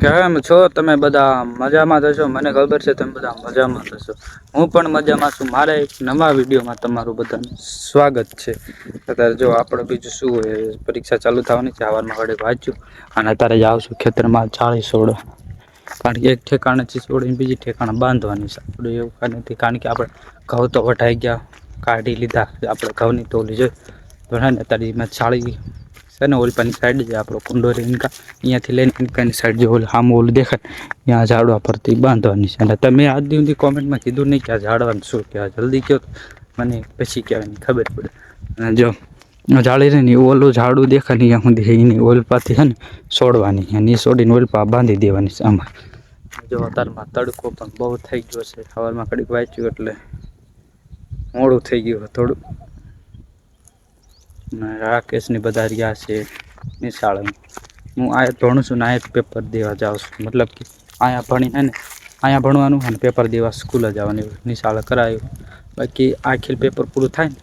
કેમ છો તમે બધા મજામાં થશો? મને ખબર છે તમે બધા મજામાં થશો. હું પણ મજામાં છું. મારે એક નવા વિડીયોમાં તમારું બધાનું સ્વાગત છે. અત્યારે જો આપડે બીજું શું હોય, પરીક્ષા ચાલુ થવાની છે. હવારમાં ઘડીક વાંચ્યું અને અત્યારે જાઉં છું ખેતરમાં ચાળી છોડવા. કારણ કે એક ઠેકાણેથી છોડીને બીજી ઠેકાણે બાંધવાની છે. આપડે એવું નથી, કારણ કે આપડે ઘઉં તો વઢાઈ ગયા, કાઢી લીધા. આપડે ઘઉંની ટોલી જોઈ ને અત્યારે મેં ચાળી છે ને ઓલપાની સાઈડ છે આપણો કુંડો અહીંયાથી લઈને સાઈડ જે હામું ઓલું દેખાય ત્યાં ઝાડવા પરથી બાંધવાની છે. અને તમે આજ સુધી કોમેન્ટમાં કીધું નહીં કે આ ઝાડવાનું શું કહેવાય, જલ્દી કહો મને પછી કહેવાની ખબર પડે. અને જો જાળી રહી ને ઓલું ઝાડું દેખાય ને ત્યાં સુધી એની ઓલપાથી છે ને છોડવાની અને એ છોડીને ઓલપા બાંધી દેવાની છે આમાં. જો અત્યારમાં તડકો પણ બહુ થઈ ગયો છે. સવારમાં ઘડીક વાંચ્યું એટલે મોડું થઈ ગયું થોડું. રાકેશની બધા રહ્યા છે નિશાળમાં. હું આ ભણું છું ને આ પેપર દેવા જાઉં છું. મતલબ કે અહીંયા ભણીને ને અહીંયા ભણવાનું અને પેપર દેવા સ્કૂલે જવાની નિશાળે કરાયું. બાકી આખિર પેપર પૂરું થાય ને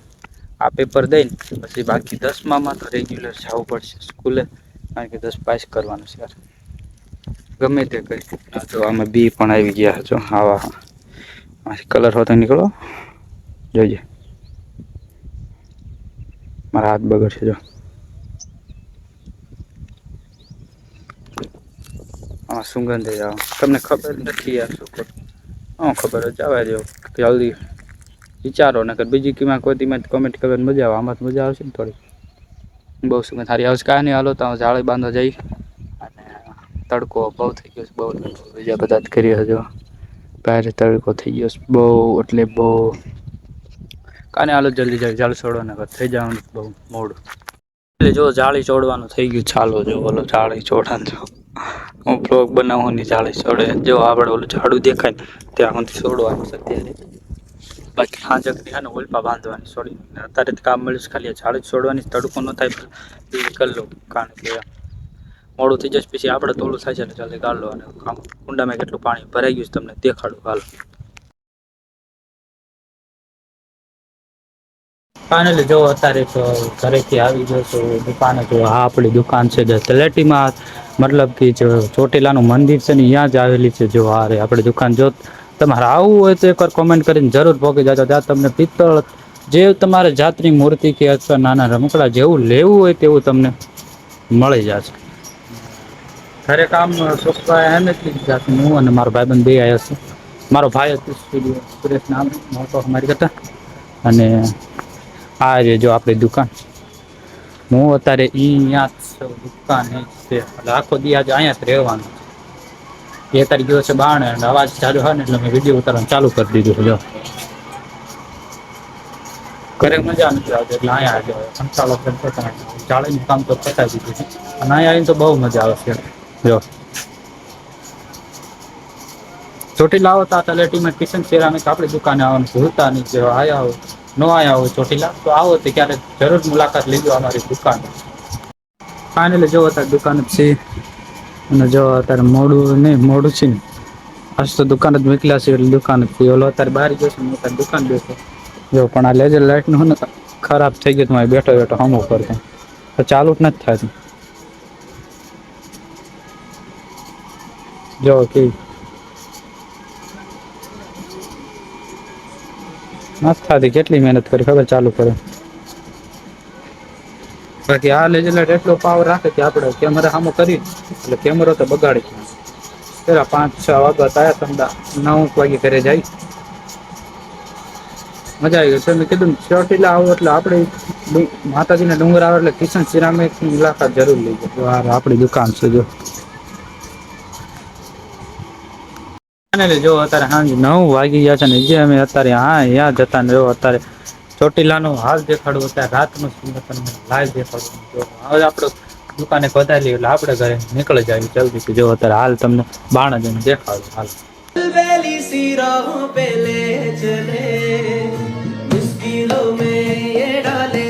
આ પેપર દઈને પછી બાકી 10મામાં તો રેગ્યુલર જવું પડશે સ્કૂલે, કારણ કે 10 પાસ કરવાનું છે યાર. ગમે તે કરી જો આમાં બી પણ આવી ગયા જો આવા કલર હોતો નીકળો જોઈએ. મારા હાથ બગડશે જો. હા સુગંધ જ આવે. તમને ખબર નથી યાર શું કરું. હા ખબર જ જવા દો જલ્દી વિચારો ને બીજી કોઈ કોમેન્ટ કરવાની મજા આવે. આમાં તો મજા આવશે ને થોડી. બહુ સુગંધ સારી આવશે. કાંઈ નહીં હાલો તો જાળી બાંધવા જઈ. અને તડકો બહુ થઈ ગયો છે. બહુ બીજા બધા જ કરી હજો ભારે તડકો થઈ ગયો છે બહુ એટલે બહુ. કાંઈ નહીં હાલો જલ્દી જાળી છોડો થઈ જવાનું બહુ મોડું. એટલે જો જાળી ચોડવાનું થઈ ગયું ચાલો જો ઓલો જાળી ચોડવાનું હું બ્લોગ બનાવવાની જાળી ચોડે જો આપણે ઓલું ઝાડું દેખાય ને ત્યાં સુધી છોડવાનું છે અત્યારે. બાકી હાંજકની છે ને ઓલપા બાંધવાની છોડી. અત્યારે જ કામ મળ્યું છે ખાલી જાળી છોડવાની. તડકો ન થાય એ કરી લો, કારણ કે મોડું થઈ જશે પછી આપણે તોડું થાય છે એટલે જલ્દી કાઢ લો. અને કુંડામાં કેટલું પાણી ભરાઈ ગયું છે તમને દેખાડું હાલ. ફાઇનલી જો અત્યારે તો ઘરેથી આવી ગયો છું દુકાને. જો હા આપણી દુકાન છે જે તલેટીમાં, મતલબ કે જો ચોટીલાનું મંદિર છે ને ત્યાં જ આવેલી છે. જો હા રે આપણી દુકાન જો તમારે આવવું હોય તો એકવાર કોમેન્ટ કરીને જરૂર પહોંચી જાજો. ત્યાં તમને પિત્તળ જે તમારે જાતની મૂર્તિ કે અથવા નાના રમકડા જેવું લેવું હોય તેવું તમને મળી જશે. ઘરે કામ સોંપવા એમ જ જાતું હું અને મારો ભાઈબંધ બે આવ્યા છે. મારો ભાઈ હતો સુરેશ નામ મોટો અમારી કરતા. અને આ છે જો આપણી દુકાન. હું અત્યારે અહીંયા દુકાન છે એટલે આખો દી આજે અહીંયા જ રહેવાનું. 2 તારીખ ગયો છે બારણે અવાજ ચાલુ હોય ને એટલે મેં વિડીયો ઉતારવાનું ચાલુ કરી દીધું. જો ઘરે મજા નથી આવતી એટલે અહીંયા કંટાળો જાળીનું કામ તો પતાવી દીધું છે અને અહીંયા આવીને તો બહુ મજા આવશે. જો ચોટીલા આવો તો તલેટીમાં કિશન સિરામિક આપણી દુકાને આવવાનું ભૂલતા નહીં. જો આયા હો ન આયા હોય ચોટીલા તો આવો તો ક્યારેક જરૂર મુલાકાત લીજો અમારી દુકાન. ફાઇનલી જો અત્યારે દુકાન જ છે અને જો અત્યારે મોડું નહીં મોડું છે ને આજ તો દુકાન જ મોકલ્યા છે એટલે દુકાન જ છે. ઓલો અત્યારે બહાર ગયો છે હું અત્યારે દુકાન બેઠો. જો પણ આ લેઝર લાઇટનું ને ખરાબ થઈ ગયું. તમારે બેઠો બેઠો હમું કરતો તો ચાલુ જ નથી થતું. જો કે નથી થતી. કેટલી મહેનત કરી ખબર ચાલુ કરે. બાકી આ લેઝર લાઇટ એટલો પાવર રાખે કે આપણે કેમેરા સામો કરી એટલે કેમેરો તો બગાડી. પેલા 5-6 વાગ્યા થયા ઠંડા 9 વાગે ઘરે જાય. મજા આવી ગઈ. તમે કીધું ચોટીલા આવો એટલે આપણે માતાજીના ડુંગર આવે એટલે કિશન સિરામિકની મુલાકાત જરૂર લેજો. આપણી દુકાન છે જો. જો અત્યારે સાંજ 9 વાગી ગયા છે ને જે અમે અત્યારે ત્યાં જતા ને જો અત્યારે ચોટીલાનો હાલ દેખાડું. અત્યારે રાતનું લાઈવ દેખાડું. હવે આપણે દુકાને પધારી એટલે આપણે ઘરે નીકળી જાય જલ્દી. જો અત્યારે હાલ તમને બાણ જઈને દેખાડું હાલ. बेली सी राहों पे ले चले मुश्किलों में ये डाले